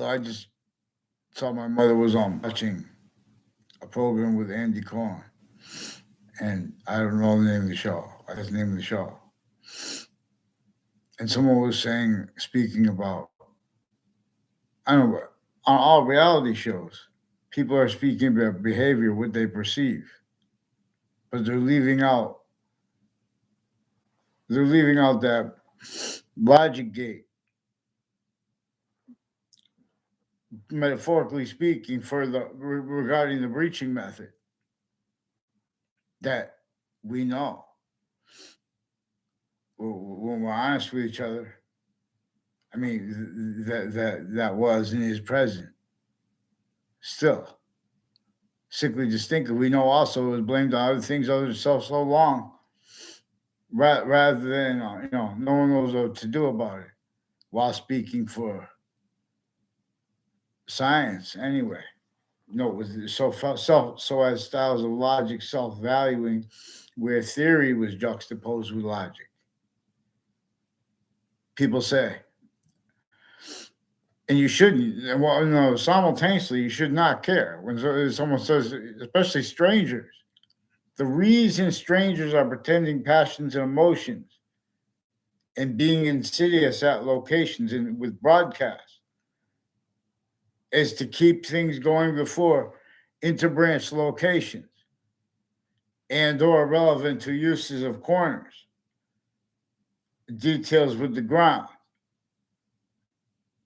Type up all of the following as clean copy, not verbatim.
I just saw my mother was on watching a program with Andy Cohen, and I don't know the name of the show. That's the name of the show. And someone was saying, speaking about, I don't know, on all reality shows, people are speaking about behavior, what they perceive, but they're leaving out that logic gate, metaphorically speaking, regarding the breaching method that we know when we're honest with each other. I mean, that was and is present still. Sickly distinctive. We know also it was blamed on other things other than self so long, rather than no one knows what to do about it. While speaking for science, anyway, with so as styles of logic, self valuing, where theory was juxtaposed with logic. People say, and you shouldn't. Well, simultaneously, you should not care when someone says, especially strangers. The reason strangers are pretending passions and emotions and being insidious at locations and with broadcasts is to keep things going before interbranch locations and or relevant to uses of corners, details with the ground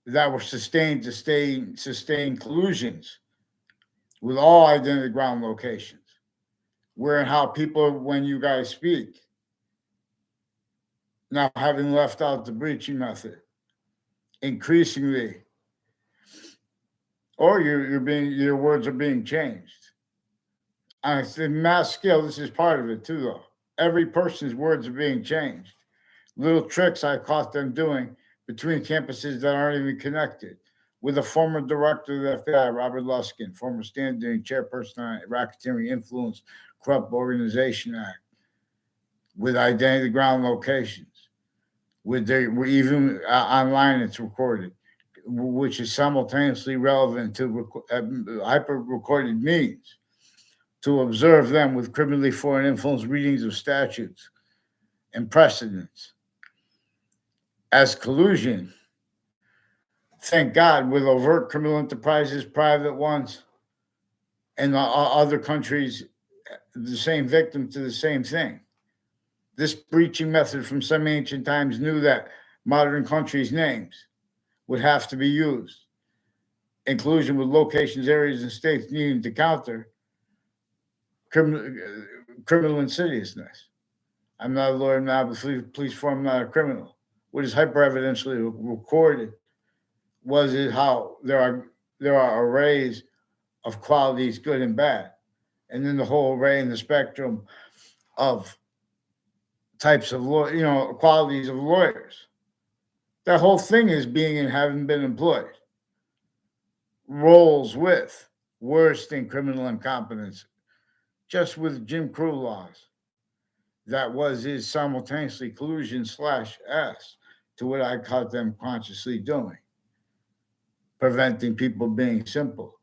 that were sustained to sustain collusions with all identity ground locations. Where and how people, when you guys speak, now having left out the breaching method, increasingly, or your words are being changed. On a mass scale, this is part of it too, though. Every person's words are being changed. Little tricks I caught them doing between campuses that aren't even connected. With a former director of the FBI, Robert Luskin, former standing chairperson on Racketeering Influence Corrupt Organization Act, with identity ground locations, with even online it's recorded, which is simultaneously relevant to hyper recorded means, to observe them with criminally foreign influence readings of statutes and precedents as collusion. Thank God, with overt criminal enterprises, private ones, and other countries, the same victim to the same thing. This breaching method from some ancient times knew that modern countries' names would have to be used, inclusion with locations, areas, and states needing to counter criminal insidiousness. I'm not a lawyer now, but please form I'm not a criminal. What is hyper evidentially recorded was it how there are arrays of qualities, good and bad, and then the whole array and the spectrum of types of qualities of lawyers. That whole thing is being and having been employed. Rolls with worse than criminal incompetence, just with Jim Crow laws. That was is simultaneously collusion slash S to what I caught them consciously doing, preventing people being simple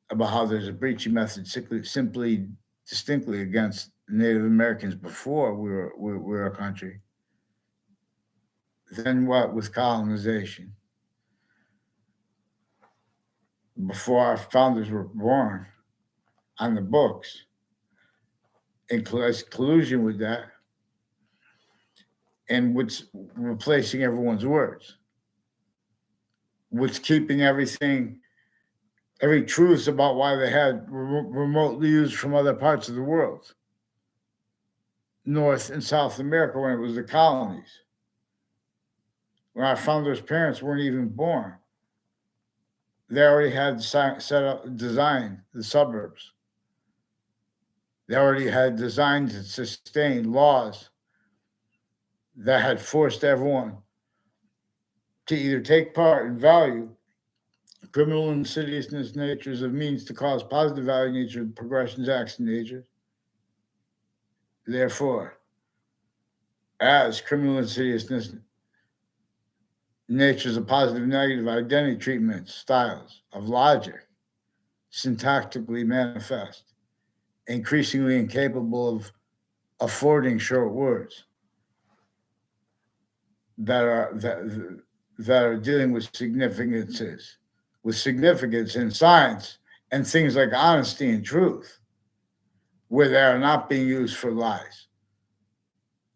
about how there's a breaching method simply distinctly against Native Americans before we were a country. Then what with colonization? Before our founders were born on the books, in collusion with that, and what's replacing everyone's words, what's keeping every truth about why they had remotely used from other parts of the world, North and South America when it was the colonies, when our founders' parents weren't even born. They already had set up, designed the suburbs. They already had designed to sustain laws that had forced everyone to either take part in value, criminal insidiousness natures of means to cause positive value nature, progressions, acts nature. Therefore, as criminal insidiousness natures of positive negative identity treatments, styles of logic, syntactically manifest, increasingly incapable of affording short words that are dealing with significance in science and things like honesty and truth, where they are not being used for lies,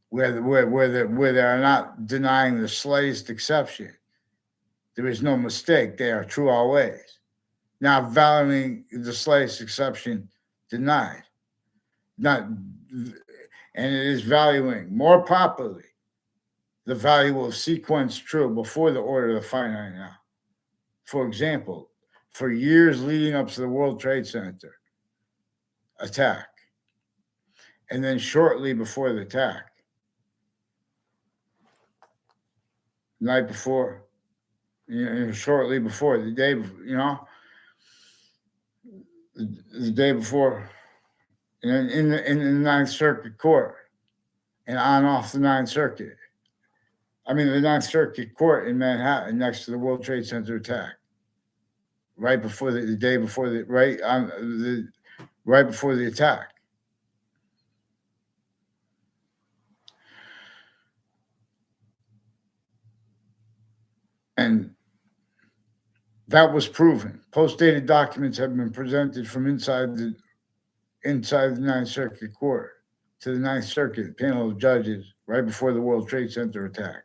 where they are not denying the slightest exception. There is no mistake. They are true always. Not valuing the slightest exception denied. Not, and it is valuing more properly the value of sequence true before the order of the finite now. For example, for years leading up to the World Trade Center attack, and then shortly before the attack, the night before, shortly before, the day, the day before, in the Ninth Circuit Court, and on off the Ninth Circuit. I mean, the Ninth Circuit Court in Manhattan, next to the World Trade Center attack, right before the day before right before the attack. And that was proven. Post-dated documents have been presented from inside the Ninth Circuit Court to the Ninth Circuit panel of judges right before the World Trade Center attack.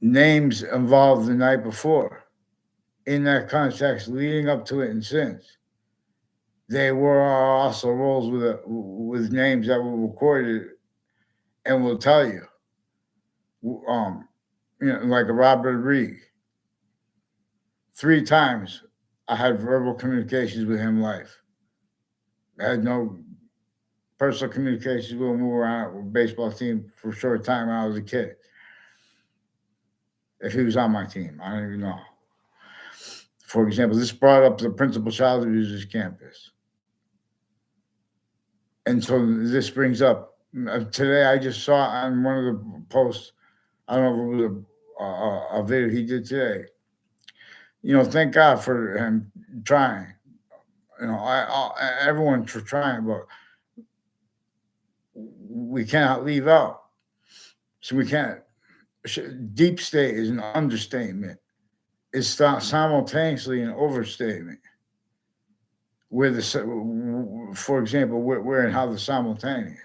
Names involved the night before, in that context, leading up to it and since. They were also roles with names that were recorded and will tell you, like a Robert Reed. 3 times I had verbal communications with him live. I had no personal communications with him. We were on a baseball team for a short time when I was a kid. If he was on my team, I don't even know. For example, this brought up the principal child abusers campus. And so this brings up, today I just saw on one of the posts, I don't know if it was a video he did today. Thank God for him trying. Everyone's trying, but we cannot leave out. So we can't. Deep state is an understatement. It's simultaneously an overstatement. For example, where and how the simultaneous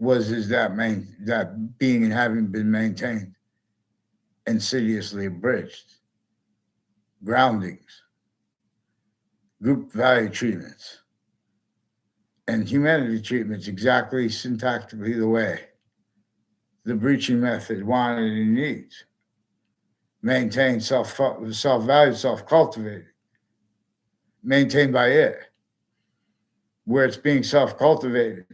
is that being and having been maintained, insidiously abridged, groundings, group value treatments, and humanity treatments exactly syntactically the way the breaching method wanted and needs. Maintained self-valued, self-cultivated, maintained by it. Where it's being self-cultivated,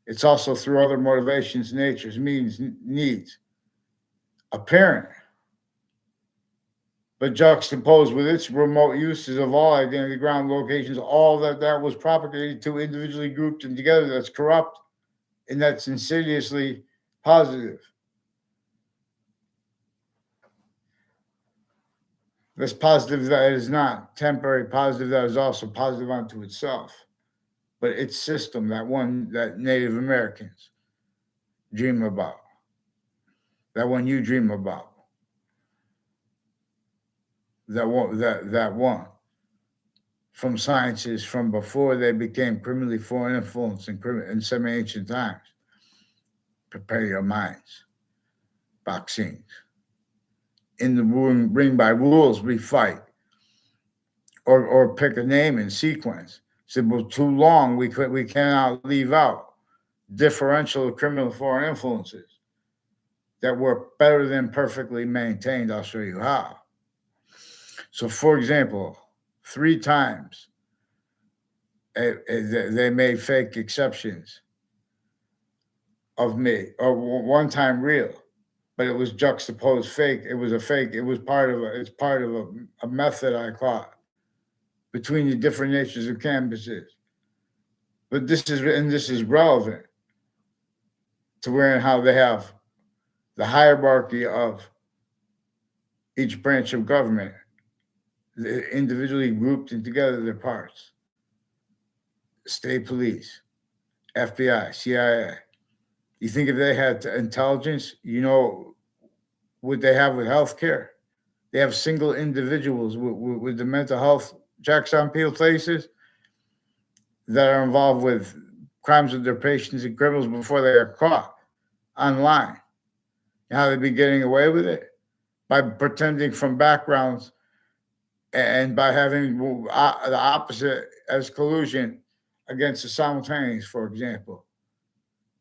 it's also through other motivations, natures, means, needs, apparent, but juxtaposed with its remote uses of all identity ground locations, all that was propagated to individually grouped and together, that's corrupt and that's insidiously positive. That's positive that is not temporary, positive that is also positive unto itself. But its system, that Native Americans dream about, that one you dream about, that one from sciences from before they became criminally foreign influence in some ancient times. Prepare your minds. Vaccines. In the ring by rules, we fight. Or pick a name in sequence. So, well, too long, we cannot leave out differential criminal foreign influences that were better than perfectly maintained. I'll show you how. So, for example, 3 times they made fake exceptions of me, or 1 time real, but it was juxtaposed fake. It was a fake. It was part of a method I caught between the different natures of canvases. But this is relevant to where and how they have the hierarchy of each branch of government, individually grouped and together their parts. State police, FBI, CIA. You think if they had intelligence, what they have with healthcare? They have single individuals with the mental health checks on people places that are involved with crimes with their patients and criminals before they are caught online. And how they be getting away with it? By pretending from backgrounds and by having the opposite as collusion against the simultaneous, for example.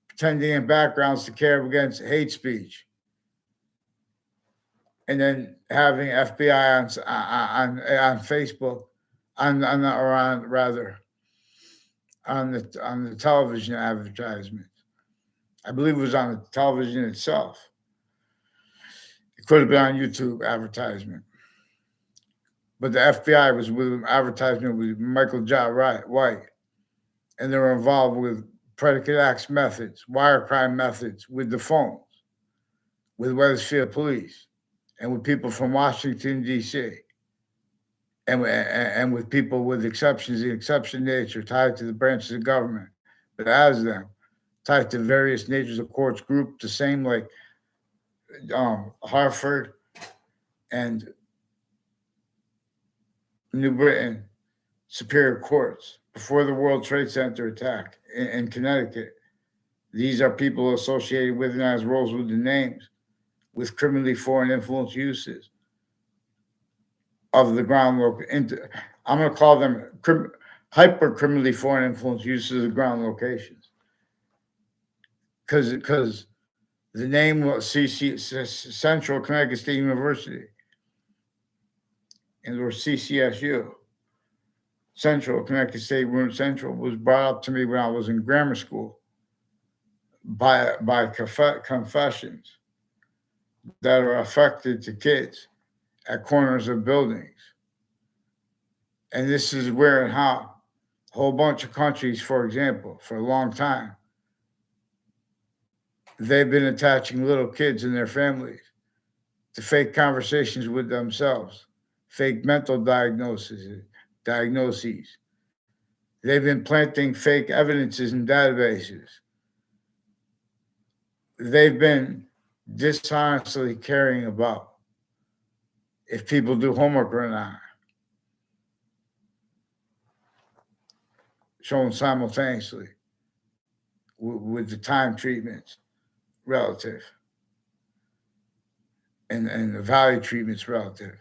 Pretending in backgrounds to care against hate speech. And then having FBI on Facebook, on the television advertisement. I believe it was on the television itself. It could have been on YouTube advertisement. But the FBI was with an advertisement with Michael J. White. And they were involved with predicate acts methods, wire crime methods, with the phones, with Wethersfield Police, and with people from Washington, D.C., and with people with exceptions, the exception nature tied to the branches of government, but as them, tied to various natures of courts grouped the same, like Hartford and New Britain Superior Courts before the World Trade Center attack in Connecticut. These are people associated with and as roles with the names with criminally foreign influence uses of the ground I'm going to call them hyper criminally foreign influence uses of ground locations. Because the name was Central Connecticut State University, and or CCSU. Central Connecticut State Central was brought up to me when I was in grammar school by confessions that are affected to kids at corners of buildings. And this is where and how a whole bunch of countries, for example, for a long time, they've been attaching little kids and their families to fake conversations with themselves, fake mental diagnoses. They've been planting fake evidences in databases. They've been dishonestly caring about if people do homework or not, shown simultaneously with the time treatments relative and the value treatments relative.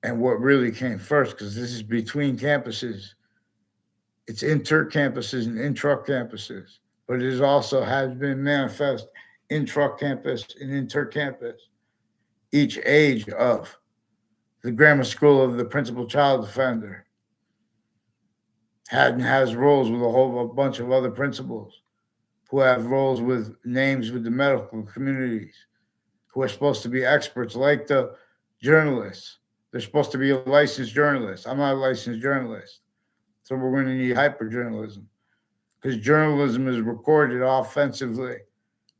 And what really came first, because this is between campuses, it's inter-campuses and intra-campuses, but it is also has been manifest intra-campus and inter-campus. Each age of the grammar school of the principal child offender has roles with a bunch of other principals who have roles with names with the medical communities, who are supposed to be experts like the journalists. They're supposed to be a licensed journalist. I'm not a licensed journalist. So we're going to need hyper-journalism because journalism is recorded offensively,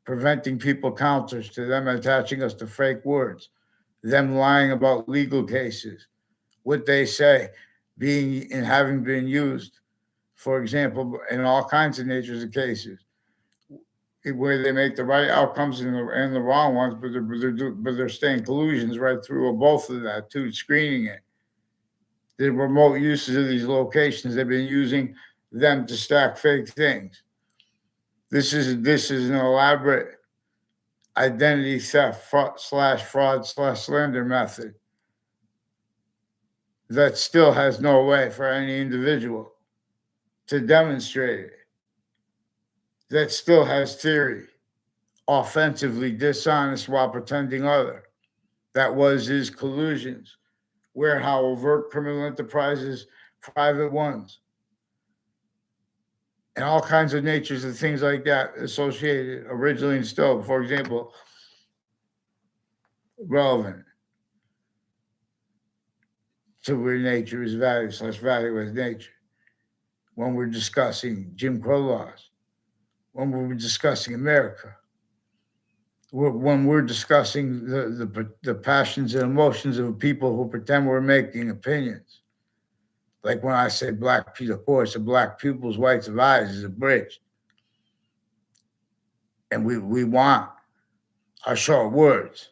preventing people counters to them attaching us to fake words, them lying about legal cases, what they say being and having been used, for example, in all kinds of natures of cases, where they make the right outcomes and the wrong ones, but they're staying collusions right through both of that too, screening it. The remote uses of these locations, they've been using them to stack fake things. This is an elaborate identity theft /fraud/slander method that still has no way for any individual to demonstrate it. That still has theory, offensively dishonest while pretending other. That was his collusions, where and how overt criminal enterprises, private ones, and all kinds of natures of things like that associated originally and still, for example, relevant to where nature is value / value as nature. When we're discussing Jim Crow laws, when we're discussing America, when we're discussing the passions and emotions of people who pretend we're making opinions. Like when I say black people, of course, the black pupils, whites of eyes is a bridge. And we want our short words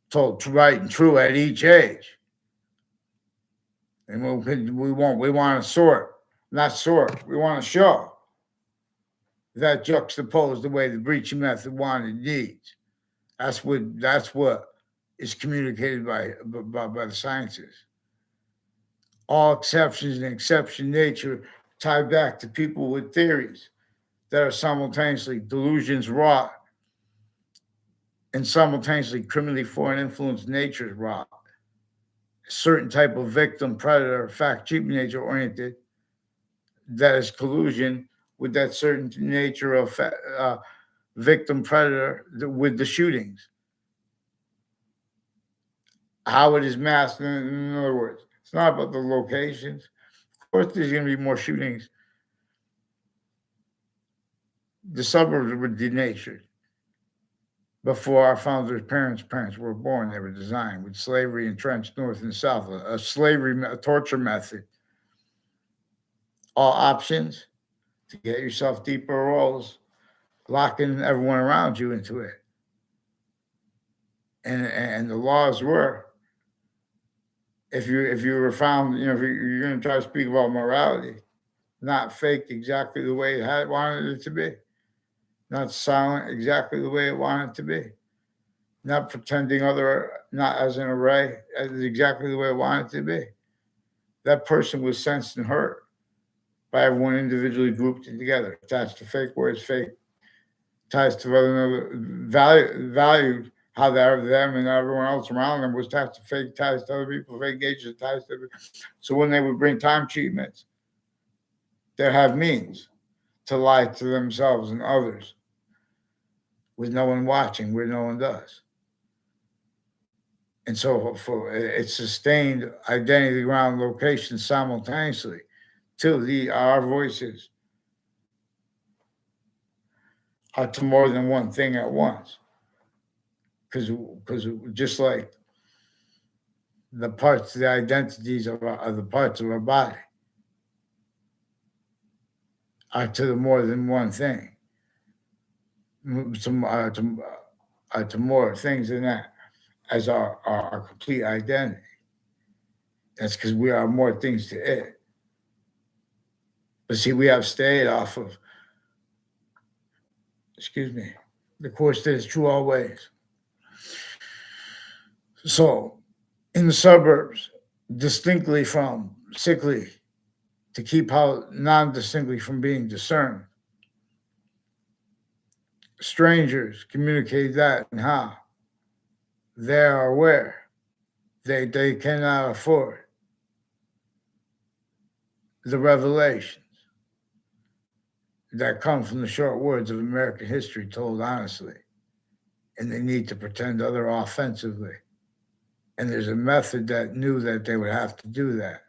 told right and true at each age. And we want to sort, not sort. We want to show that juxtapose the way the breaching method wanted needs. That's what is communicated by the sciences. All exceptions and exception nature tie back to people with theories that are simultaneously delusions wrought and simultaneously criminally foreign influence natures wrought. A certain type of victim, predator, fact, cheap nature oriented, that is collusion with that certain nature of victim, predator with the shootings. How it is masked, in other words, it's not about the locations. Of course, there's going to be more shootings. The suburbs were denatured before our founders' parents were born. They were designed with slavery entrenched north and south, a torture method. All options to get yourself deeper roles, locking everyone around you into it. And the laws were, if you were found, if you're going to try to speak about morality, not faked exactly the way it wanted it to be, not silent exactly the way it wanted it to be, not pretending not as an array, as exactly the way it wanted it to be. That person was sensed and hurt by everyone individually grouped together, attached to fake words, fake ties to other valued how them and everyone else around them was attached to fake ties to other people, fake gauges ties to. So when they would bring time treatments, they have means to lie to themselves and others with no one watching, where no one does. And so it's sustained identity ground location simultaneously to our voices are to more than one thing at once. Because just like the identities of the parts of our body are to the more than one thing, to more things than that as our complete identity. That's because we are more things to it. But see, we have stayed off of, the course that is true always. So, in the suburbs, distinctly from sickly, to keep out non-distinctly from being discerned. Strangers communicate that and how they are aware they cannot afford the revelations that come from the short words of American history told honestly, and they need to pretend other offensively. And there's a method that knew that they would have to do that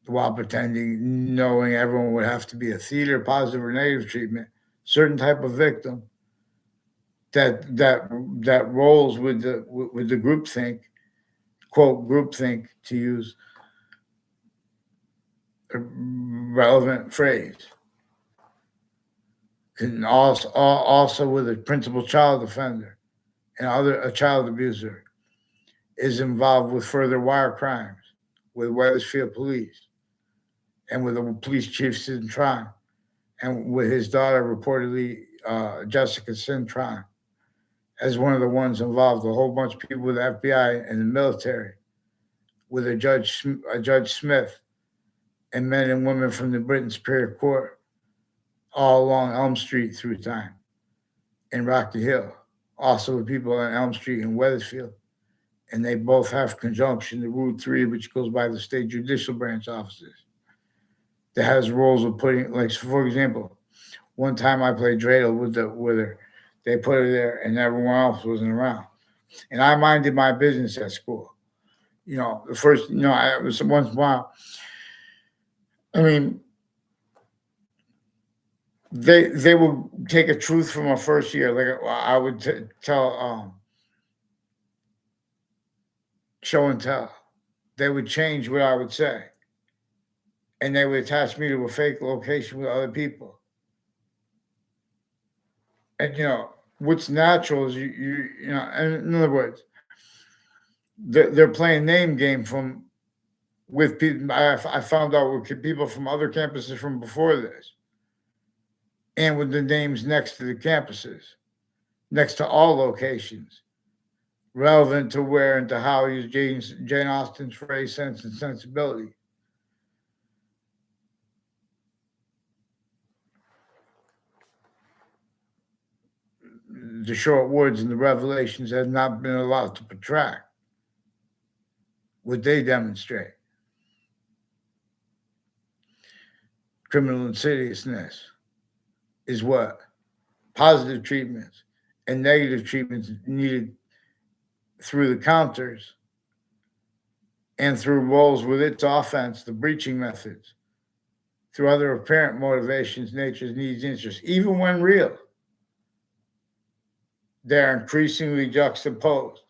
while pretending, knowing everyone would have to be a theater, positive or negative treatment, certain type of victim that rolls with the groupthink, quote groupthink to use a relevant phrase. Can also with a principal child offender and a child abuser is involved with further wire crimes with Wethersfield Police and with the police chief Sid Tron and with his daughter reportedly Jessica Cintron as one of the ones involved, a whole bunch of people with the FBI and the military, with a Judge Smith and men and women from the Britain Superior Court all along Elm Street through time in Rocky Hill, also with people on Elm Street in Wethersfield. And they both have conjunction to Route 3, which goes by the state judicial branch offices. That has roles of putting, like, for example, one time I played dreidel with her. They put her there and everyone else wasn't around. And I minded my business at school. The first, I was once in a while. I mean, they will take a truth from a first year. Like I would tell show and tell. They would change what I would say, and they would attach me to a fake location with other people. And what's natural is and in other words, they're playing name game from with people. I found out with people from other campuses from before this, and with the names next to the campuses, next to all locations, relevant to where and to how use Jane Austen's phrase "Sense and Sensibility." The short words and the revelations have not been allowed to protract what they demonstrate. Criminal insidiousness is what? Positive treatments and negative treatments needed through the counters and through roles with its offense, the breaching methods, through other apparent motivations, nature's needs, interests, even when real. They're increasingly juxtaposed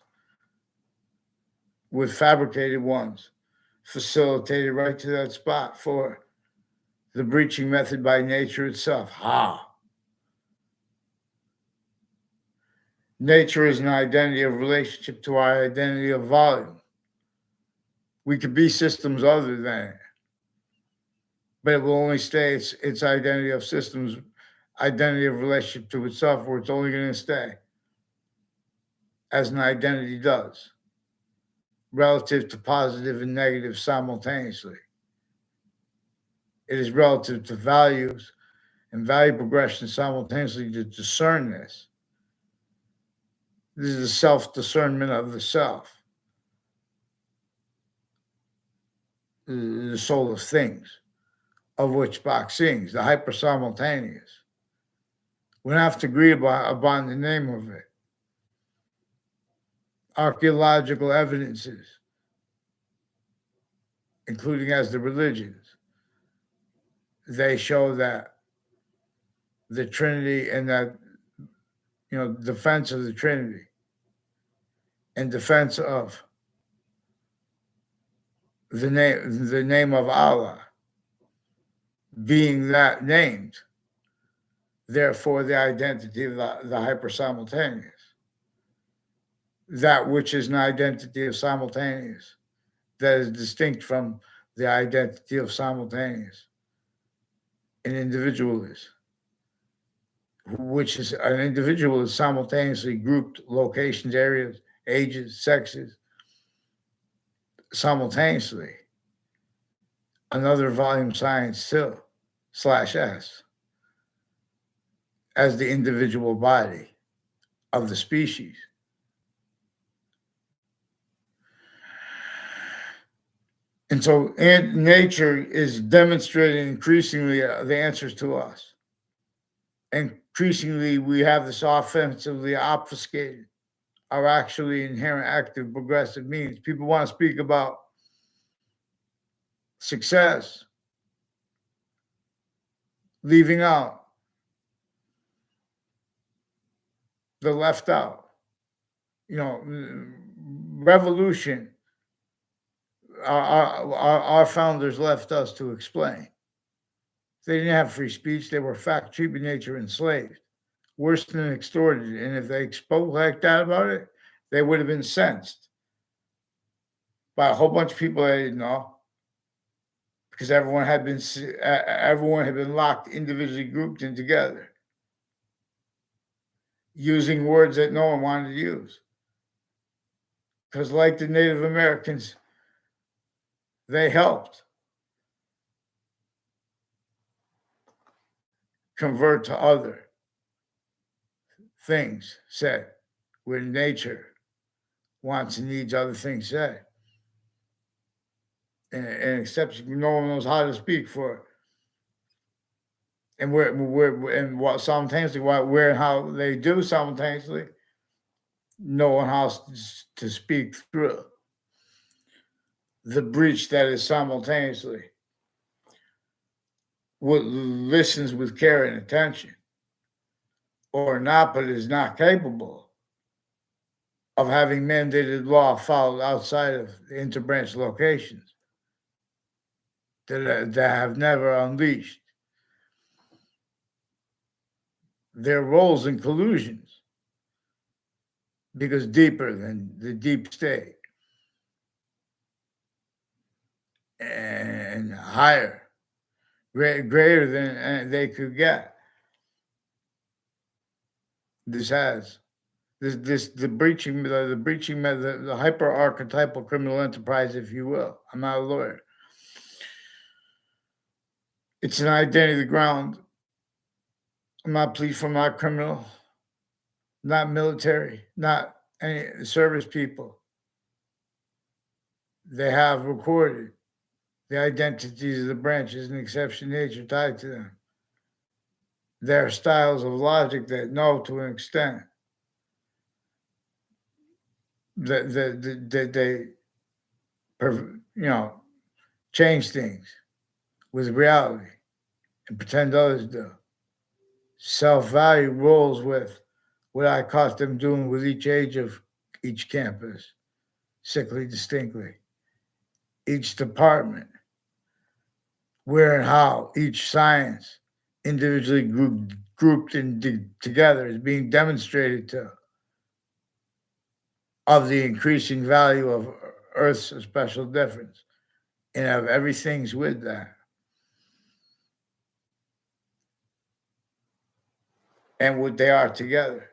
with fabricated ones, facilitated right to that spot for the breaching method by nature itself. Nature is an identity of relationship to our identity of volume. We could be systems other than it, but it will only stay its identity of systems, identity of relationship to itself, where it's only going to stay as an identity does, relative to positive and negative simultaneously. It is relative to values and value progression simultaneously to discern this. This is the self-discernment of the self, the soul of things, of which Bach sings, the hyper-simultaneous. We don't have to agree upon the name of it. Archaeological evidences, including as the religions, they show that the Trinity and that, defense of the Trinity and defense of the name of Allah being that named, therefore the identity of the hyper-simultaneous. That which is an identity of simultaneous, that is distinct from the identity of simultaneous. An individual is, which is an individual is simultaneously grouped locations, areas, ages, sexes, simultaneously. Another volume science still, /S, as the individual body of the species. And so nature is demonstrating increasingly the answers to us. Increasingly, we have this offensively obfuscated, are actually inherent active progressive means. People want to speak about success, leaving out the left out, revolution. Our founders left us to explain. They didn't have free speech. They were fact treated nature enslaved, worse than extorted. And if they spoke like that about it, they would have been censed by a whole bunch of people they didn't know, because everyone had been locked, individually grouped in together, using words that no one wanted to use. Because like the Native Americans, they helped convert to other things said, where nature wants and needs other things said. And except no one knows how to speak for it. And what simultaneously, where and how they do simultaneously, no one has to speak through the breach that is simultaneously. listens with care and attention, or not, but is not capable of having mandated law followed outside of the interbranch locations that have never unleashed their roles in collusions, because deeper than the deep state and higher, greater than they could get. This has the breaching, the hyper archetypal criminal enterprise, if you will. I'm not a lawyer. It's an identity ground. I'm not police, I'm not criminal, not military, not any service people. They have recorded the identities of the branches and exception nature tied to them. Their styles of logic that know to an extent that they change things with reality and pretend others do. Self-value rolls with what I caught them doing with each age of each campus, sickly distinctly. Each department, where and how each science individually grouped and together is being demonstrated to, of the increasing value of Earth's special difference, and of everything's with that. And what they are together.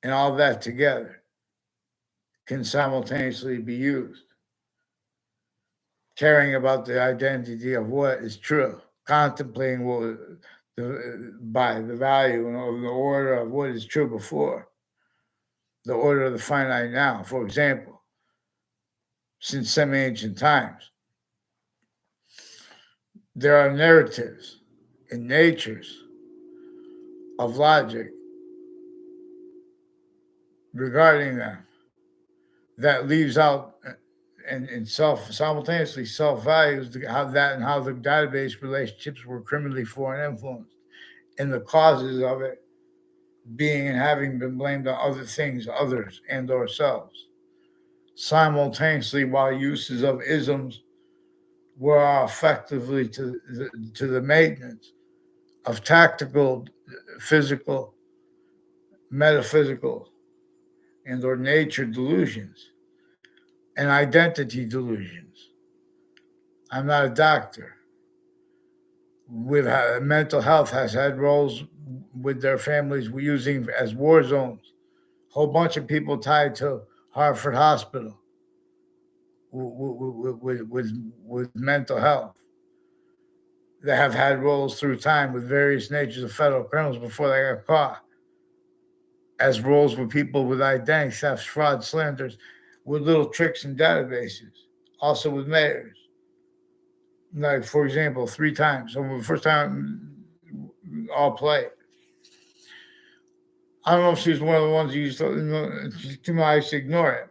And all that together can simultaneously be used. Caring about the identity of what is true, contemplating what by the value and the order of what is true before, the order of the finite now. For example, since semi-ancient times, there are narratives and natures of logic regarding them that leaves out and simultaneously self-values how the database relationships were criminally foreign influenced, and the causes of it being and having been blamed on other things, others, and ourselves. Simultaneously, while uses of isms were effectively to the maintenance of tactical, physical, metaphysical, and or nature delusions and identity delusions. I'm not a doctor. Mental health has had roles with their families we're using as war zones. A whole bunch of people tied to Hartford Hospital with mental health that have had roles through time with various natures of federal criminals before they got caught, as roles with people with identity thefts, fraud, slanders, with little tricks and databases, also with mayors. Like, for example, 3 times. So the first time, all play. I don't know if she was one of the ones you used to, I used to ignore it.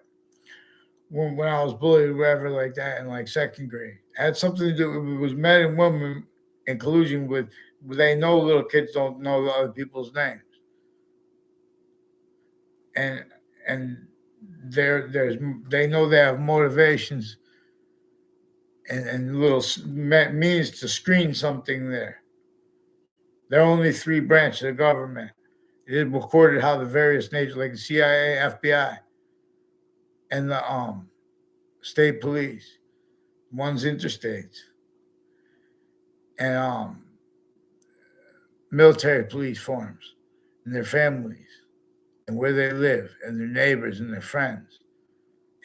When I was bullied or whatever like that in like second grade. It had something to do, it was men and women in collusion with, they know little kids don't know the other people's names. And they know they have motivations and little means to screen something there. There are only 3 branches of government. It is recorded how the various natures, like the CIA, FBI, and the state police, one's interstates, and military police forms, and their families, and where they live, and their neighbors and their friends.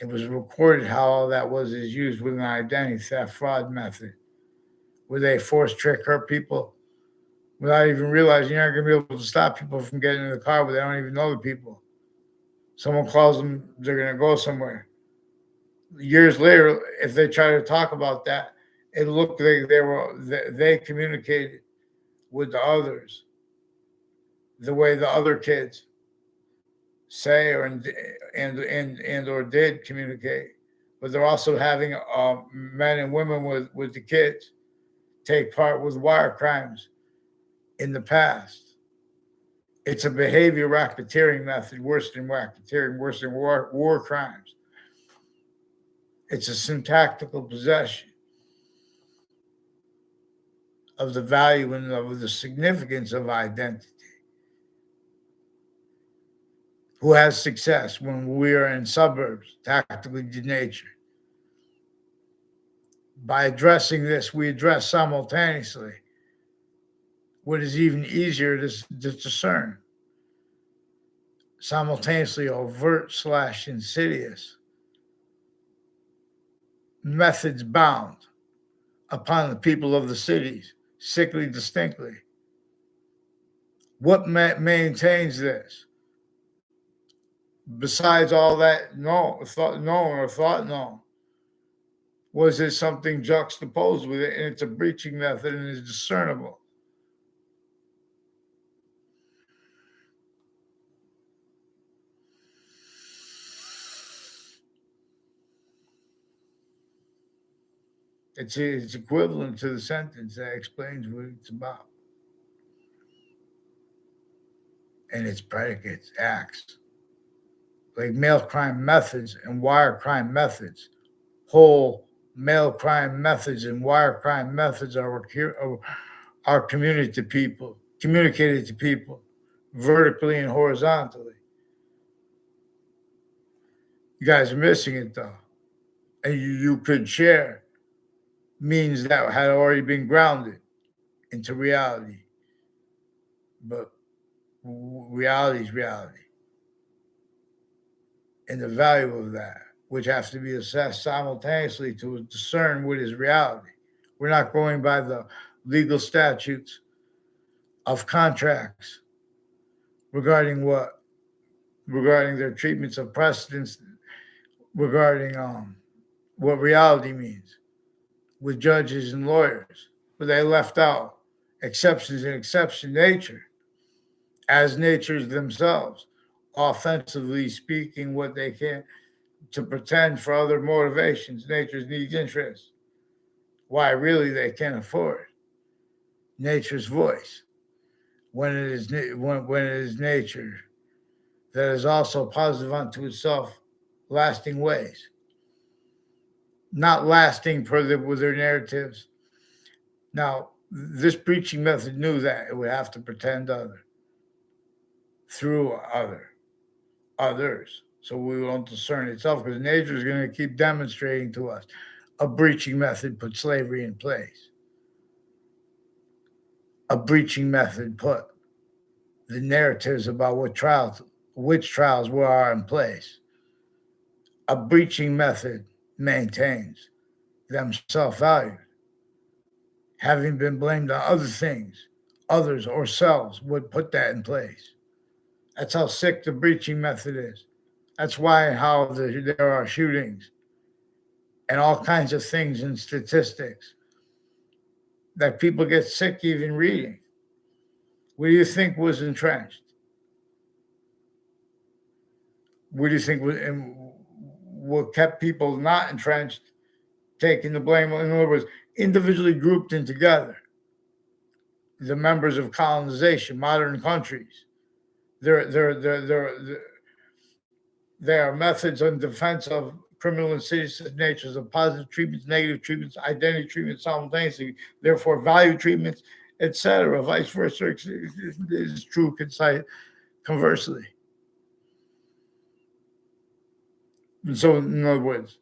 It was recorded how all that is used with an identity theft fraud method, where they force trick, hurt people without even realizing you're not going to be able to stop people from getting in the car where they don't even know the people. Someone calls them, they're going to go somewhere. Years later, if they try to talk about that, it looked like they communicated with the others the way the other kids say and or did communicate, but they're also having men and women with the kids take part with wire crimes in the past. It's a behavior racketeering method, worse than racketeering, worse than war crimes. It's a syntactical possession of the value and of the significance of identity. Who has success when we are in suburbs, tactically denatured? By addressing this, we address simultaneously what is even easier to discern. Simultaneously overt/insidious methods bound upon the people of the cities, sickly distinctly. What maintains this? Besides all that thought known, was it something juxtaposed with it, and it's a breaching method and is discernible. It's equivalent to the sentence that explains what it's about. And its predicates, acts. Like mail crime methods and wire crime methods. Whole mail crime methods and wire crime methods are communicated to people vertically and horizontally. You guys are missing it though. And you could share means that had already been grounded into reality. But reality is reality. And the value of that, which has to be assessed simultaneously to discern what is reality. We're not going by the legal statutes of contracts regarding their treatments of precedents, regarding what reality means with judges and lawyers, but they left out exceptions and exception nature as natures themselves, offensively speaking what they can to pretend for other motivations, nature's needs, interests. Why really they can't afford nature's voice when it is nature that is also positive unto itself, lasting ways, not lasting with their narratives. Now, this preaching method knew that it would have to pretend through others. So we won't discern itself because nature is going to keep demonstrating to us a breaching method put slavery in place. A breaching method put the narratives about which trials are in place. A breaching method maintains them self-valued, having been blamed on other things, others or selves would put that in place. That's how sick the breaching method is. That's why how there are shootings and all kinds of things and statistics that people get sick even reading. What do you think was entrenched? What do you think what kept people not entrenched, taking the blame? In other words, individually grouped in together. The members of colonization, modern countries, there are methods in defense of criminal and citizen natures of positive treatments, negative treatments, identity treatments simultaneously, therefore value treatments, etc. Vice versa is true conversely. And so, in other words,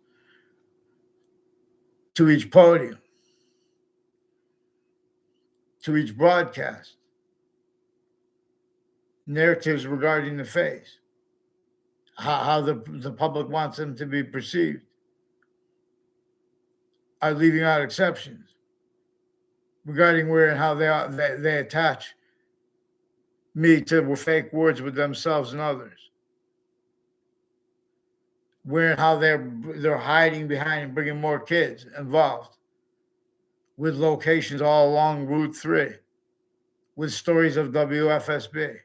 to each podium, to each broadcast, narratives regarding the face, how the public wants them to be perceived, are leaving out exceptions regarding where and how they attach me to fake words with themselves and others. Where and how they're hiding behind and bringing more kids involved with locations all along Route 3, with stories of WFSB,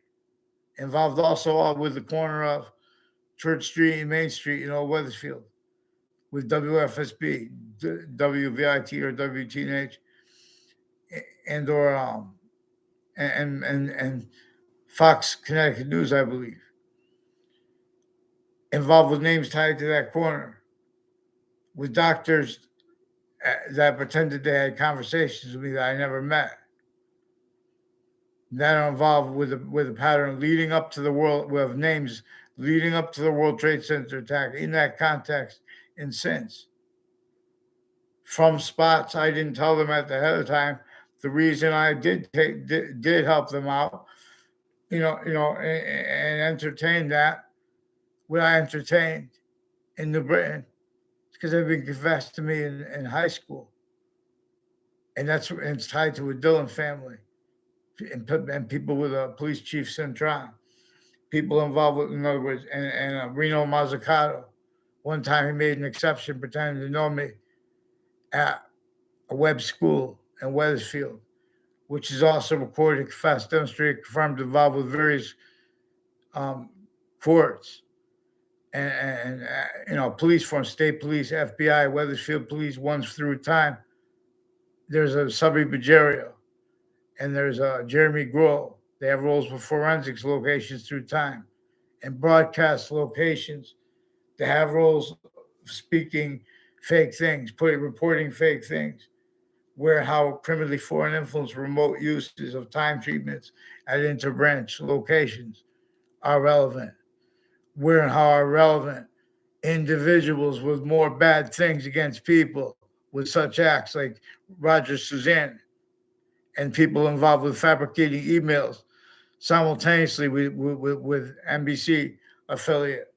involved also with the corner of Church Street and Main Street in Old Wethersfield, with WFSB, WVIT or WTNH, and or and Fox Connecticut News, I believe, involved with names tied to that corner, with doctors that pretended they had conversations with me that I never met, that are involved with a pattern leading up to the world, with names leading up to the World Trade Center attack in that context and since. From spots I didn't tell them at the head of time. The reason I did help them out, and entertain that, what I entertained in New Britain, because it had been confessed to me in high school, and it's tied to a Dillon family and people with Police Chief Centron, people involved with, in other words, and Reno Mazzucato. One time he made an exception, pretending to know me at a web school in Wethersfield, which is also recorded, confessed, demonstrated, confirmed, involved with various courts and police forms, state police, FBI, Wethersfield police, ones through time. There's a Subby Bajario, and there's Jeremy Grohl. They have roles with forensics locations through time and broadcast locations. They have roles speaking fake things, reporting fake things, where how criminally foreign influence remote uses of time treatments at interbranch locations are relevant, where and how are relevant individuals with more bad things against people with such acts like Roger Suzanne and people involved with fabricating emails simultaneously with NBC affiliate.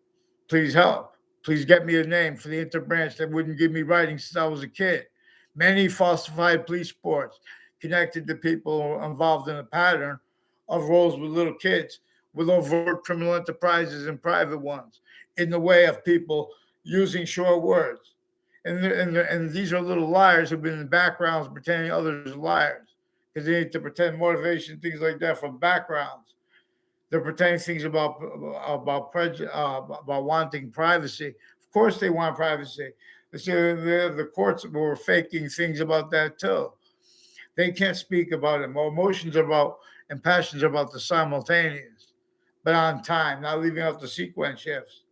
Please help. Please get me a name for the interbranch that wouldn't give me writing since I was a kid. Many falsified police reports connected to people involved in a pattern of roles with little kids, with overt criminal enterprises and private ones, in the way of people using short words. And these are little liars who've been in the backgrounds pretending others are liars because they need to pretend motivation, things like that from backgrounds. They're pretending things about wanting privacy. Of course, they want privacy. The courts were faking things about that too. They can't speak about it. Emotions are about and passions are about the simultaneous, but on time, not leaving out the sequence shifts,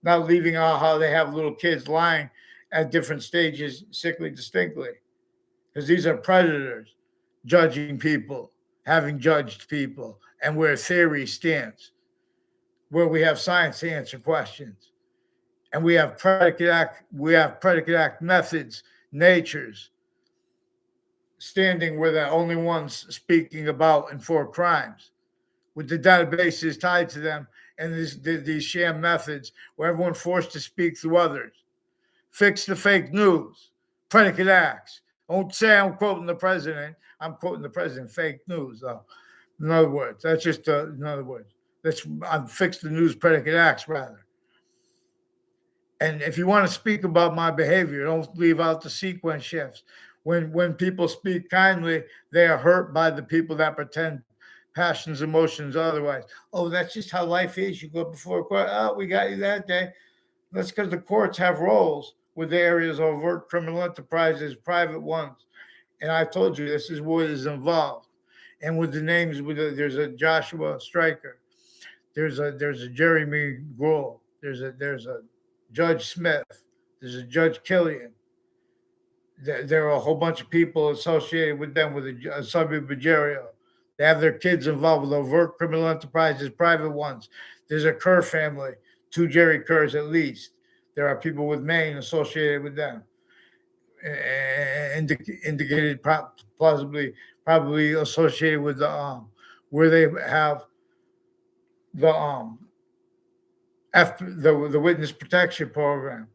not leaving out how they have little kids lying at different stages, sickly distinctly, because these are predators judging people, having judged people, and where theory stands, where we have science to answer questions, and we have predicate act methods, natures, standing where the only ones speaking about and for crimes, with the databases tied to them, and these sham methods where everyone's forced to speak through others. Fix the fake news, predicate acts. Don't say I'm quoting the president. I'm quoting the president. Fake news. In other words, that's just in other words. Let's fix the news predicate acts rather. And if you want to speak about my behavior, don't leave out the sequence shifts. When people speak kindly, they are hurt by the people that pretend passions, emotions, otherwise. Oh, that's just how life is. You go before court. Oh, we got you that day. That's because the courts have roles with the areas of overt criminal enterprises, private ones. And I told you this is what is involved. And with the names, there's a Joshua Stryker, there's a Jeremy Grohl, there's a Judge Smith, there's a Judge Killian. There are a whole bunch of people associated with them with a Subby Bajario. They have their kids involved with overt criminal enterprises, private ones. There's a Kerr family, 2 Jerry Kerrs at least. There are people with Maine associated with them, indicated probably associated with the where they have the the witness protection program,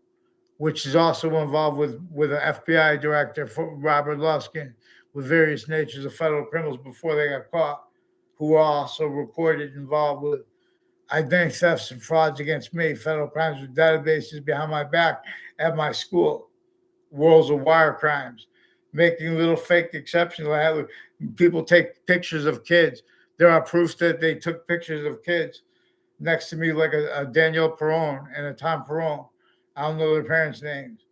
which is also involved with an FBI director, for Robert Luskin, with various natures of federal criminals before they got caught, who are also reported involved with identity thefts and frauds against me, federal crimes with databases behind my back at my school, worlds of wire crimes, making little fake exceptions. People take pictures of kids. There are proofs that they took pictures of kids next to me, like a Danielle Perron and a Tom Perron. I don't know their parents' names,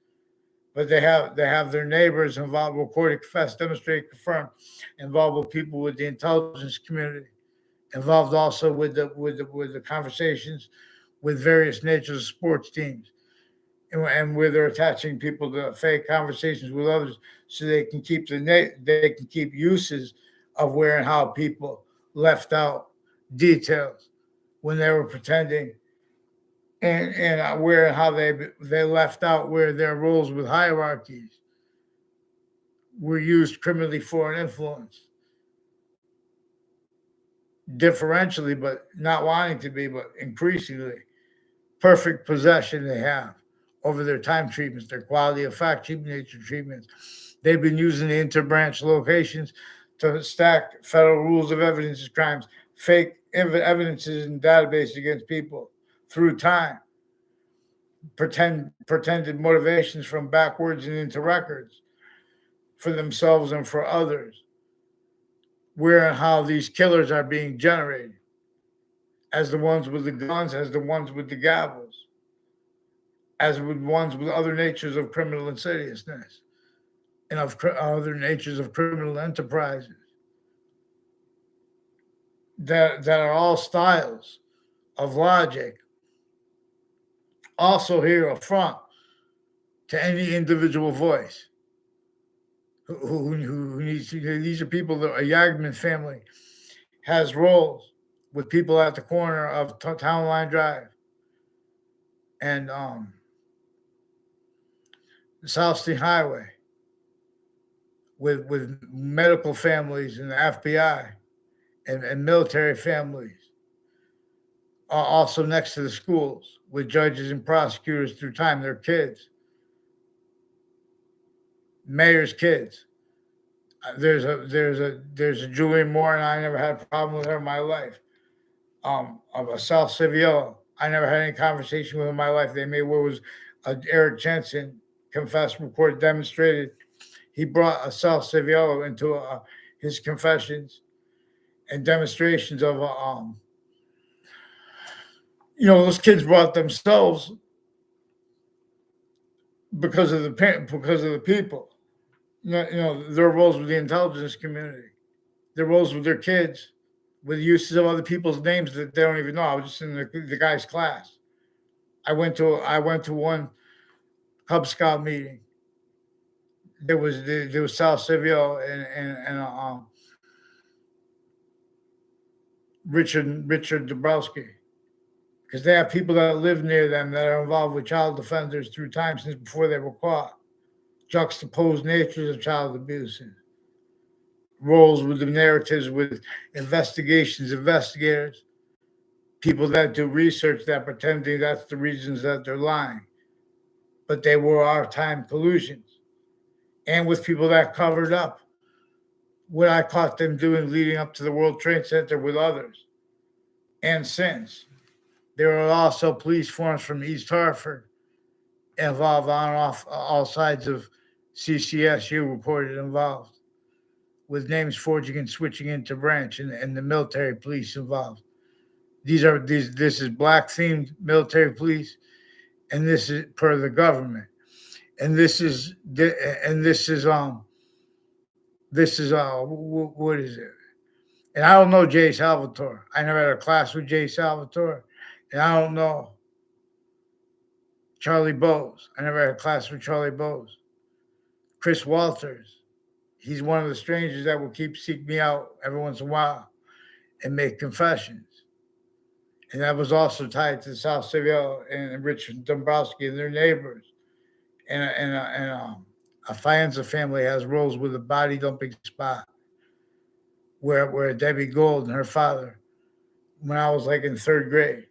but they have their neighbors involved, recorded, confess, demonstrate, confirm, involved with people with the intelligence community, involved also with the conversations with various natures of sports teams, and where they're attaching people to fake conversations with others, so they can keep they can keep uses of where and how people left out details when they were pretending, and where and how they left out where their roles with hierarchies were used criminally for an influence, differentially, but not wanting to be, but increasingly perfect possession they have over their time treatments, their quality of fact, cheap nature treatments. They've been using the interbranch locations to stack federal rules of evidence as crimes, fake evidences in databases against people through time, pretended motivations from backwards and into records for themselves and for others, where and how these killers are being generated, as the ones with the guns, as the ones with the gavels, as with ones with other natures of criminal insidiousness and of other natures of criminal enterprises, that are all styles of logic, also here affront to any individual voice who needs to. These are people that a Yagman family has roles with people at the corner of Town Line Drive and the South Street Highway, with medical families and the FBI and military families, also next to the schools, with judges and prosecutors through time, their kids, mayor's kids. There's a Julian Moore, and I never had a problem with her in my life. Of a South Sevilla, I never had any conversation with her in my life. They made what was Eric Jensen confessed, recorded, demonstrated. He brought a South Sevilla into his confessions and demonstrations of those kids brought themselves because of the people. Their roles with the intelligence community, their roles with their kids, with uses of other people's names that they don't even know. I was just in the guy's class. I went to one Cub Scout meeting. There was South Seville and Richard Dabrowski, because they have people that live near them that are involved with child offenders through time since before they were caught. Juxtaposed natures of child abuse, roles with the narratives, with investigators, people that do research that pretending that's the reasons that they're lying, but they were our time collusions, and with people that covered up what I caught them doing leading up to the World Trade Center with others, and since. There are also police forms from East Hartford involved on and off all sides of CCSU reported involved, with names forging and switching into branch, and the military police involved. This is black themed military police, and this is per the government, and this is what is it? And I don't know Jay Salvatore. I never had a class with Jay Salvatore, and I don't know Charlie Bowes. I never had a class with Charlie Bowes. Chris Walters. He's one of the strangers that will seek me out every once in a while and make confessions. And that was also tied to South Seville and Richard Dombrowski and their neighbors. And a Fianza family has roles with a body dumping spot where Debbie Gold and her father, when I was like in third grade,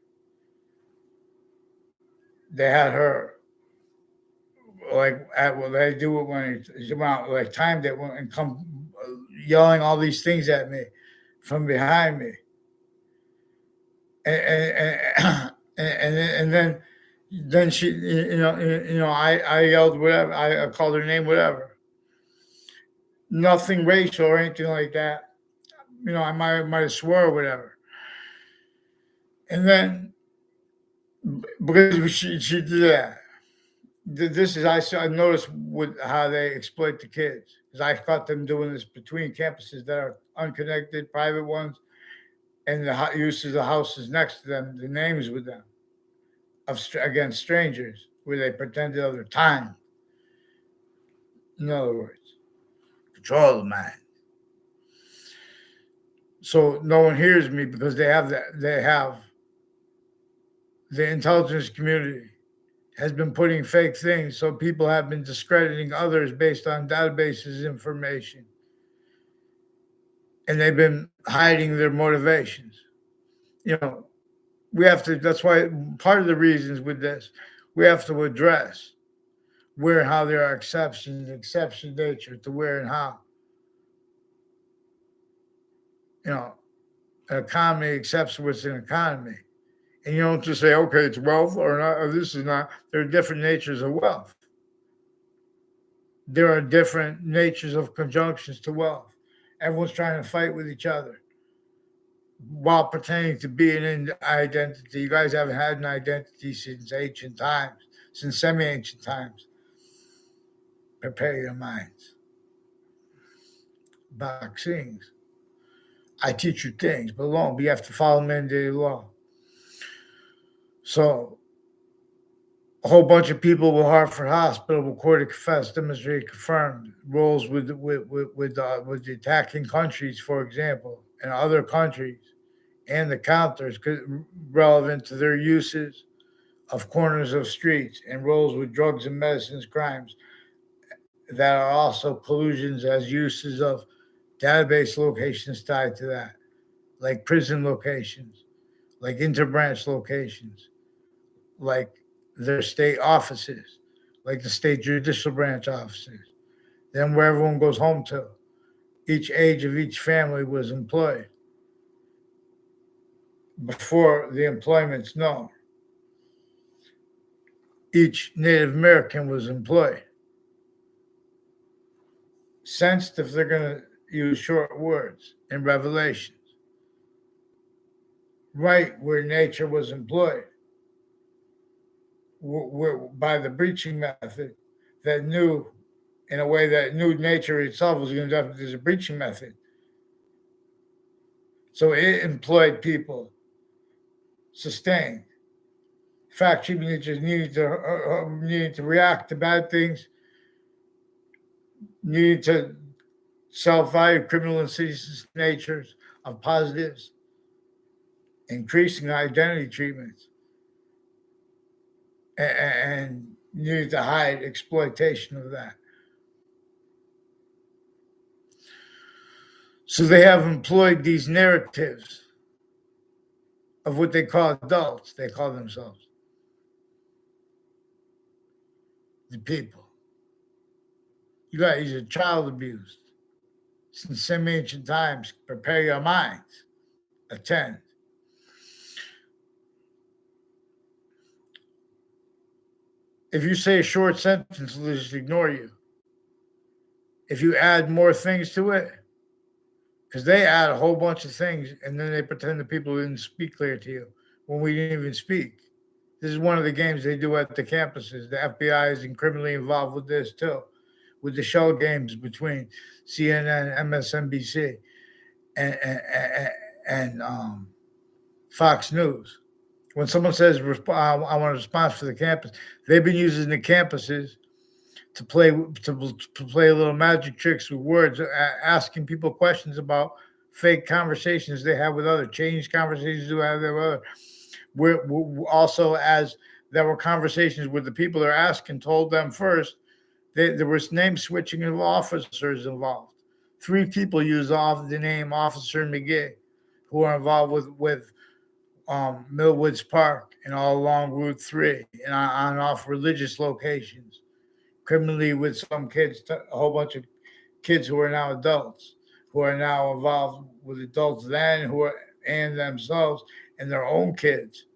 they had her they do it when it's about like timed it and come yelling all these things at me from behind me, and then she, I yelled whatever, I called her name whatever, nothing racial or anything like that, I might have swore or whatever, and then because she did that. This is I noticed with how they exploit the kids because I caught them doing this between campuses that are unconnected, private ones, and the uses of houses next to them, the names with them against strangers, where they pretended other time. In other words, control the mind. So no one hears me because they have that. They have the intelligence community has been putting fake things, so people have been discrediting others based on databases information, and they've been hiding their motivations. You know, we have to. That's why part of the reasons with this, we have to address where and how there are exceptions, exception nature to where and how. You know, an economy accepts what's an economy. And you don't just say, okay, it's wealth or not, or this is not. There are different natures of wealth. There are different natures of conjunctions to wealth. Everyone's trying to fight with each other while pretending to be an identity. You guys haven't had an identity since ancient times, since semi-ancient times. Prepare your minds. Vaccines. I teach you things, but you have to follow mandated law. So a whole bunch of people with Hartford Hospital recorded, confessed, demonstrated, confirmed roles with the attacking countries, for example, and other countries, and the counters relevant to their uses of corners of streets and roles with drugs and medicines crimes that are also collusions as uses of database locations tied to that, like prison locations, like interbranch locations, like their state offices, like the state judicial branch offices, then where everyone goes home to. Each age of each family was employed before the employment's known. Each Native American was employed. Sensed if they're going to use short words and revelations. Right where nature was employed. By the breaching method that knew, in a way that knew nature itself was going to develop. There's a breaching method. So it employed people, sustained. Fact sheet natures needed to react to bad things, needed to self-value criminal insidious natures of positives, increasing identity treatments, and needed to hide exploitation of that. So they have employed these narratives of what they call adults. They call themselves the people. You guys are child abused since some ancient times. Prepare your minds. Attend. If you say a short sentence, they'll just ignore you. If you add more things to it, because they add a whole bunch of things and then they pretend the people didn't speak clear to you when we didn't even speak. This is one of the games they do at the campuses. The FBI is criminally involved with this too, with the shell games between CNN, MSNBC, and Fox News. When someone says, I want a response for the campus, they've been using the campuses to play a little magic tricks with words, asking people questions about fake conversations they have with other changed conversations they have with other. We're also, as there were conversations with the people they're asking, told them first there was name switching of officers involved. 3 people used the name Officer McGee, who are involved with Millwoods Park and all along Route 3 and on off religious locations. Criminally with some kids, a whole bunch of kids who are now adults, who are now involved with adults then, and themselves and their own kids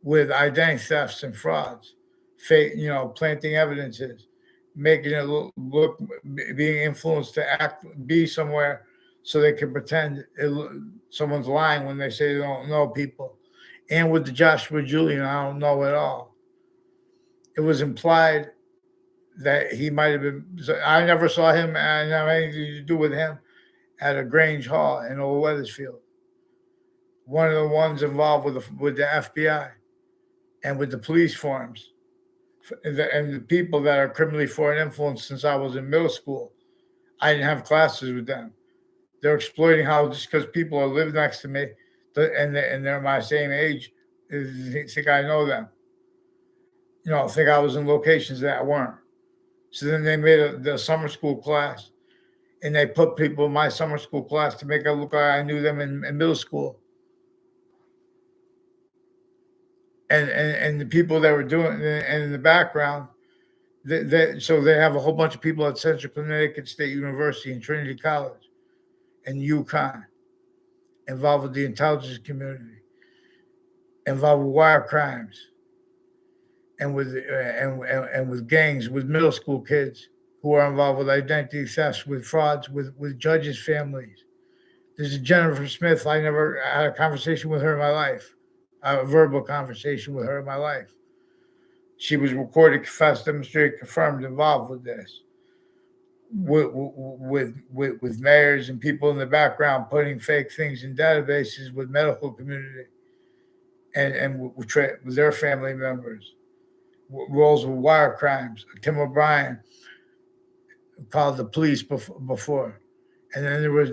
with identity thefts and frauds, fake, planting evidences, making it look being influenced to be somewhere so they can pretend someone's lying when they say they don't know people. And with the Joshua Julian, I don't know at all. it was implied that he might have been. I never saw him. I didn't have anything to do with him at a Grange Hall in Old Weathersfield. One of the ones involved with the FBI and with the police forms and the people that are criminally foreign influence. Since I was in middle school, I didn't have classes with them. They're exploiting how just because people live next to me and they're my same age, think I know them. Think I was in locations that I weren't. So then they made the summer school class, and they put people in my summer school class to make it look like I knew them in middle school. And the people that were doing and in the background, so they have a whole bunch of people at Central Connecticut State University and Trinity College and UConn involved with the intelligence community, involved with wire crimes, and with gangs, with middle school kids who are involved with identity thefts, with frauds, with judges' families. There's a Jennifer Smith. I never had a conversation with her in my life, a verbal conversation with her in my life. She was recorded, confessed, demonstrated, confirmed, involved with this, with mayors and people in the background putting fake things in databases with medical community and with their family members. Roles with wire crimes. Tim O'Brien called the police before, and then there was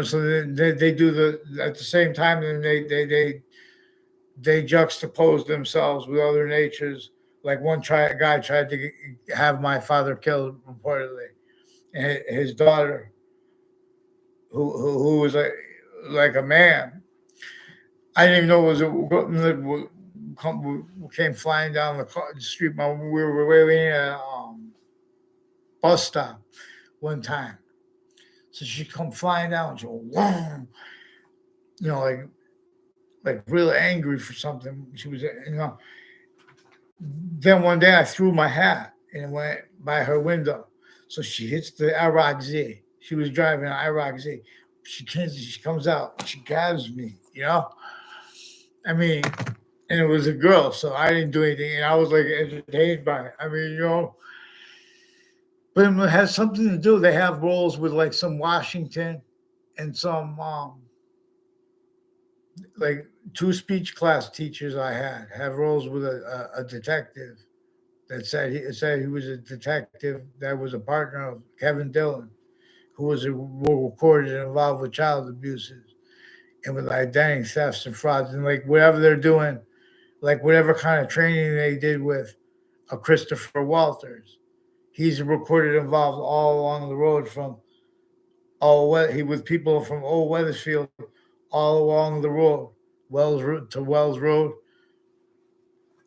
so they do at the same time, and they juxtapose themselves with other natures. Like one guy tried to have my father killed reportedly, and his daughter, who was like a man. I didn't even know it was came flying down the street. We were waiting at a bus stop one time. So she come flying down. She go, whoa, like real angry for something. She was, Then one day I threw my hat and it went by her window. So she hits the IROC Z. She was driving an IROC Z. She comes out. She grabs me. I mean, and it was a girl, so I didn't do anything, and I was like entertained by it. I mean, but it has something to do. They have roles with like some Washington and some like two speech class teachers I have roles with a detective that said he was a detective that was a partner of Kevin Dillon, who was recorded and involved with child abuses and with identity thefts and frauds and like whatever they're doing. Like whatever kind of training they did with a Christopher Walters, he's recorded involved all along the road with people from Old Weathersfield all along the road, Wells Road,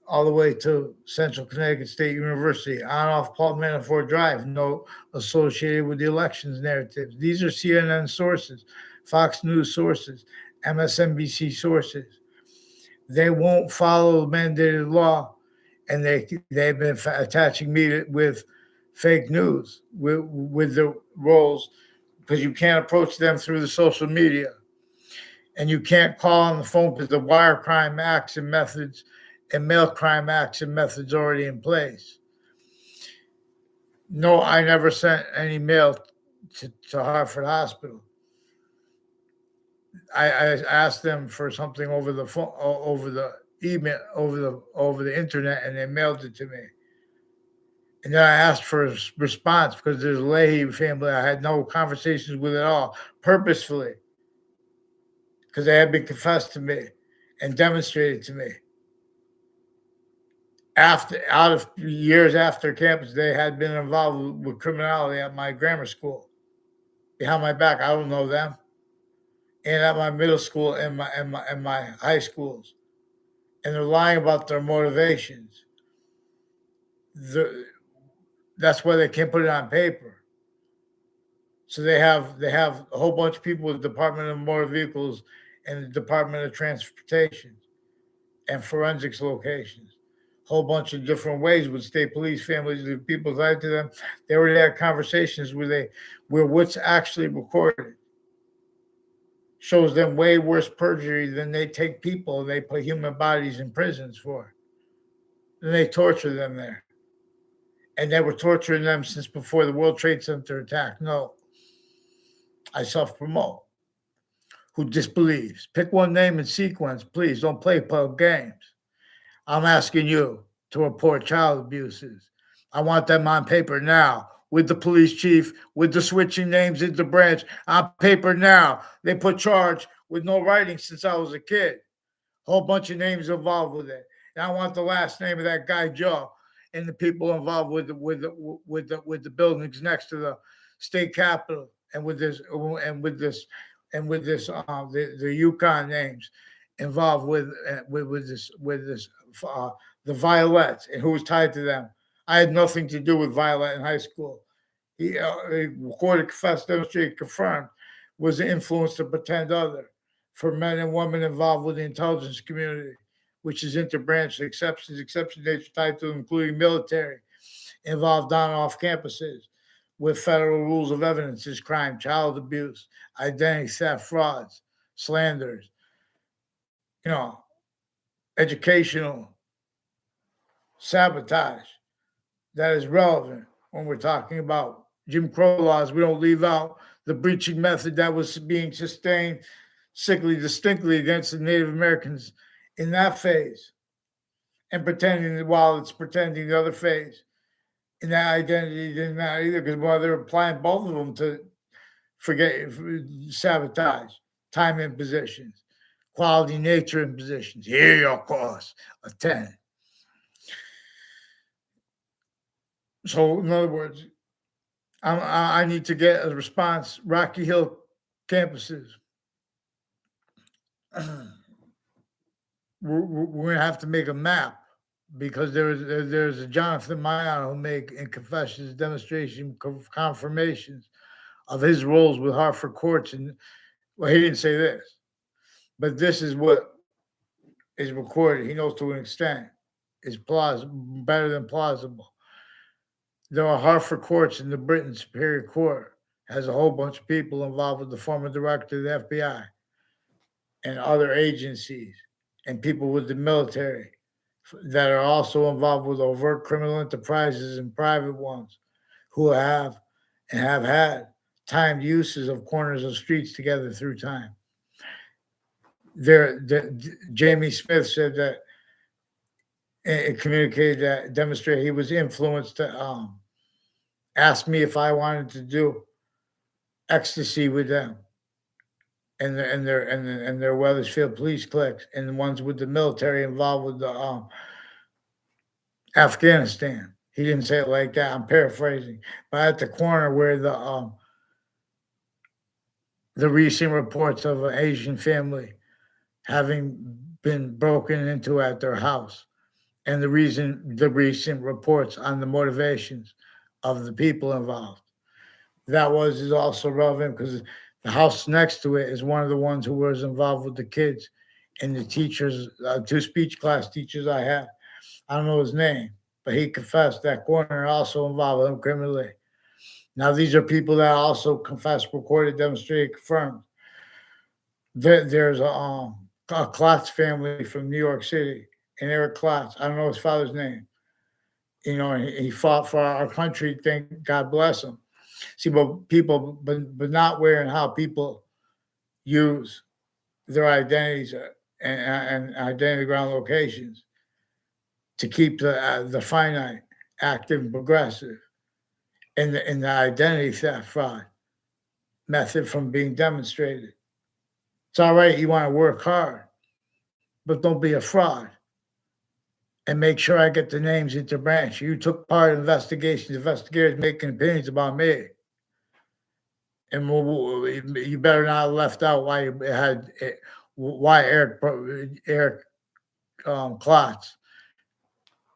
all the way to Central Connecticut State University, on off Paul Manafort Drive, no associated with the elections narratives. These are CNN sources, Fox News sources, MSNBC sources. They won't follow mandated law, and they've been attaching me with fake news with the roles because you can't approach them through the social media, and you can't call on the phone because the wire crime acts and methods and mail crime acts and methods already in place. No, I never sent any mail to Hartford Hospital. I asked them for something over the phone, over the email, over the internet, and they mailed it to me. And then I asked for a response because there's a Leahy family I had no conversations with at all, purposefully, because they had been confessed to me and demonstrated to me. Out of years after campus, they had been involved with criminality at my grammar school. Behind my back, I don't know them. And at my middle school and my high schools, and they're lying about their motivations. That's why they can't put it on paper. So they have a whole bunch of people with the Department of Motor Vehicles and the Department of Transportation and forensics locations. Whole bunch of different ways with state police families, the people tied to them. They already had conversations where what's actually recorded shows them way worse perjury than they take people and they put human bodies in prisons for. and they torture them there. And they were torturing them since before the World Trade Center attack. No, I self-promote. Who disbelieves? Pick one name in sequence, please. Don't play pub games. I'm asking you to report child abuses. I want them on paper now with the police chief, with the switching names in the branch on paper now. They put charge with no writing since I was a kid. Whole bunch of names involved with it. And I want the last name of that guy Joe and the people involved with the buildings next to the state capitol and with this the Yukon names involved with this the Violets and who was tied to them. I had nothing to do with Violet in high school. He recorded, confessed, demonstrated, confirmed, was influenced to pretend other for men and women involved with the intelligence community, which is interbranch exception dates tied to including military, involved on and off campuses with federal rules of evidence is crime, child abuse, identity theft, frauds, slanders, educational sabotage that is relevant when we're talking about Jim Crow laws. We don't leave out the breaching method that was being sustained sickly distinctly against the Native Americans in that phase, and pretending that while it's pretending the other phase in that identity didn't matter either, because while they're applying both of them to sabotage, time impositions, quality nature impositions. Here your cost a 10. So in other words, I need to get a response. Rocky Hill campuses. We're going to have to make a map because there's a Jonathan Mayan who made in confessions, demonstration, confirmations of his roles with Hartford courts. And well, he didn't say this, but this is what is recorded. He knows to an extent is plausible, better than plausible. There are Hartford courts in the Britain Superior Court has a whole bunch of people involved with the former director of the FBI and other agencies and people with the military that are also involved with overt criminal enterprises and private ones who have and have had timed uses of corners of streets together through time. Jamie Smith said that it communicated that demonstrated he was influenced to ask me if I wanted to do ecstasy with them and their Weathersfield police cliques and the ones with the military involved with the Afghanistan. He didn't say it like that. I'm paraphrasing, but at the corner where the recent reports of an Asian family having been broken into at their house, and the recent reports on the motivations of the people involved. That is also relevant because the house next to it is one of the ones who was involved with the kids and the teachers, 2 speech class teachers I had. I don't know his name, but he confessed that corner also involved him criminally. Now, these are people that also confessed, recorded, demonstrated, confirmed. There's a Klotz family from New York City, and Eric Klotz. I don't know his father's name. He fought for our country. Thank God bless him. See, but not where and how people use their identities and identity ground locations to keep the finite active and progressive and the identity theft fraud method from being demonstrated. It's all right, you want to work hard, but don't be a fraud. And make sure I get the names into branch. You took part in investigations, investigators making opinions about me. And you better not have left out why Eric Klotz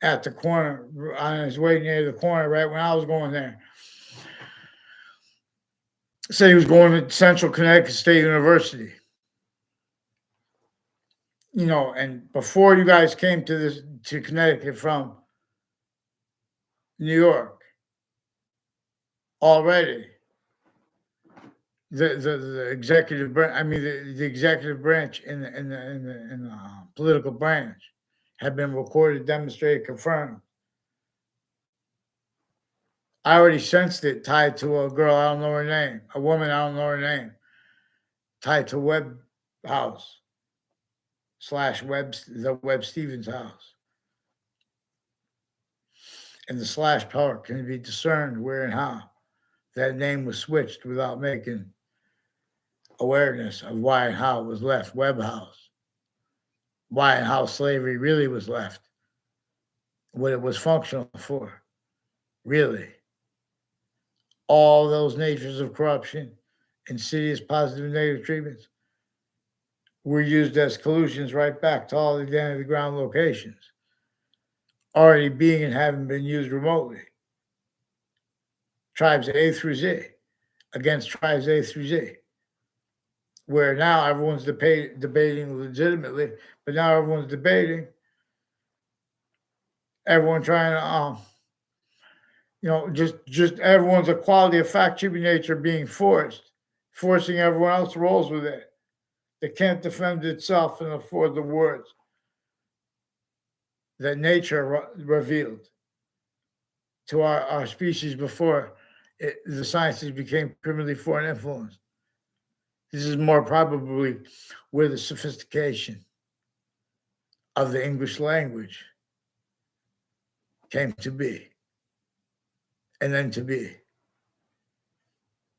at the corner on his way near the corner right when I was going there. Said he was going to Central Connecticut State University. And before you guys came to Connecticut from New York, already the executive branch, the executive branch in the political branch have been recorded, demonstrated, confirmed. I already sensed it tied to a girl, I don't know her name, a woman, I don't know her name, tied to Webb House / the Webb Stevens house. And the slash part can be discerned where and how that name was switched without making awareness of why and how it was left. Webb House. Why and how slavery really was left. What it was functional for. Really. All those natures of corruption, insidious positive and negative treatments, were used as collusions right back to all the identity ground locations, already being and having been used remotely. Tribes A through Z against tribes A through Z, where now everyone's debating legitimately, but now everyone's debating, everyone trying to, just everyone's equality of fact, human nature being forcing everyone else rolls with it. It can't defend itself and afford the words that nature revealed to our species before the sciences became criminally foreign influence. This is more probably where the sophistication of the English language came to be, and then to be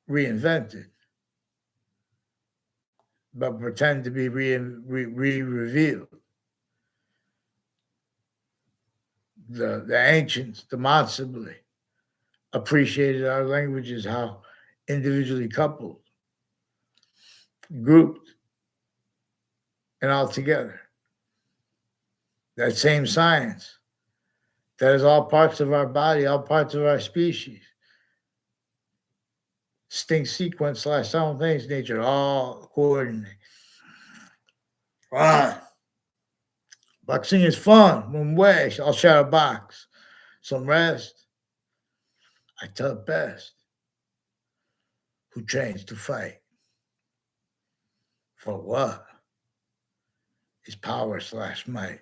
reinvented, but pretend to be revealed. The ancients demonstrably appreciated our languages, how individually coupled, grouped, and all together. That same science, that is all parts of our body, all parts of our species, distinct sequence / simultaneous nature, all coordinate. Boxing is fun. One way, I'll share a box. Some rest. I tell it best. Who trains to fight? For what? Is power / might.